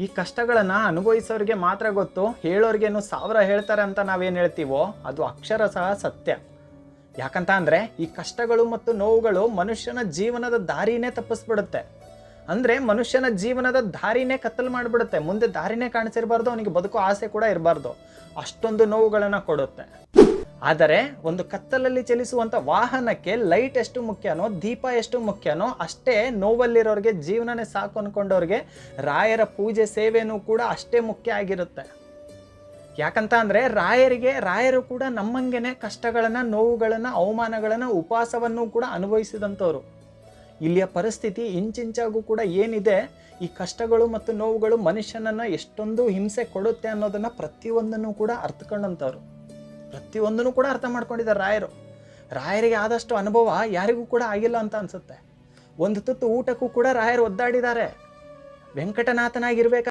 ಈ ಕಷ್ಟಗಳನ್ನು ಅನುಭವಿಸೋರಿಗೆ ಮಾತ್ರ ಗೊತ್ತು, ಹೇಳೋರ್ಗೇನು ಸಾವಿರ ಹೇಳ್ತಾರೆ ಅಂತ ನಾವೇನು ಹೇಳ್ತೀವೋ ಅದು ಅಕ್ಷರ ಸಹ ಸತ್ಯ. ಯಾಕಂತ ಅಂದರೆ ಈ ಕಷ್ಟಗಳು ಮತ್ತು ನೋವುಗಳು ಮನುಷ್ಯನ ಜೀವನದ ದಾರಿನೇ ತಪ್ಪಿಸ್ಬಿಡುತ್ತೆ. ಅಂದರೆ ಮನುಷ್ಯನ ಜೀವನದ ದಾರಿನೇ ಕತ್ತಲು ಮಾಡಿಬಿಡುತ್ತೆ. ಮುಂದೆ ದಾರಿನೇ ಕಾಣಿಸಿರಬಾರ್ದು, ಅವನಿಗೆ ಬದುಕೋ ಆಸೆ ಕೂಡ ಇರಬಾರ್ದು, ಅಷ್ಟೊಂದು ನೋವುಗಳನ್ನು ಕೊಡುತ್ತೆ. ಆದರೆ ಒಂದು ಕತ್ತಲಲ್ಲಿ ಚಲಿಸುವಂಥ ವಾಹನಕ್ಕೆ ಲೈಟ್ ಎಷ್ಟು ಮುಖ್ಯನೋ, ದೀಪ ಎಷ್ಟು ಮುಖ್ಯನೋ, ಅಷ್ಟೇ ನೋವಲ್ಲಿರೋರಿಗೆ, ಜೀವನನೇ ಸಾಕು ಅಂದ್ಕೊಂಡವ್ರಿಗೆ ರಾಯರ ಪೂಜೆ ಸೇವೆನೂ ಕೂಡ ಅಷ್ಟೇ ಮುಖ್ಯ ಆಗಿರುತ್ತೆ. ಯಾಕಂತ ಅಂದರೆ ರಾಯರು ಕೂಡ ನಮ್ಮಂಗೆನೆ ಕಷ್ಟಗಳನ್ನು, ನೋವುಗಳನ್ನು, ಅವಮಾನಗಳನ್ನು, ಉಪವಾಸವನ್ನು ಕೂಡ ಅನುಭವಿಸಿದಂಥವ್ರು. ಇಲ್ಲಿಯ ಪರಿಸ್ಥಿತಿ ಇಂಚಿಂಚಾಗೂ ಕೂಡ ಏನಿದೆ, ಈ ಕಷ್ಟಗಳು ಮತ್ತು ನೋವುಗಳು ಮನುಷ್ಯನನ್ನು ಎಷ್ಟೊಂದು ಹಿಂಸೆ ಕೊಡುತ್ತೆ ಅನ್ನೋದನ್ನು ಪ್ರತಿಯೊಂದನ್ನು ಕೂಡ ಅರ್ಥಕೊಂಡಂಥವ್ರು, ಪ್ರತಿಯೊಂದನ್ನು ಕೂಡ ಅರ್ಥ ಮಾಡ್ಕೊಂಡಿದ್ದಾರೆ ರಾಯರಿಗೆ ಆದಷ್ಟು ಅನುಭವ ಯಾರಿಗೂ ಕೂಡ ಆಗಿಲ್ಲ ಅಂತ ಅನಿಸುತ್ತೆ. ಒಂದು ತುತ್ತು ಊಟಕ್ಕೂ ಕೂಡ ರಾಯರು ಒದ್ದಾಡಿದ್ದಾರೆ. ವೆಂಕಟನಾಥನಾಗಿರ್ಬೇಕು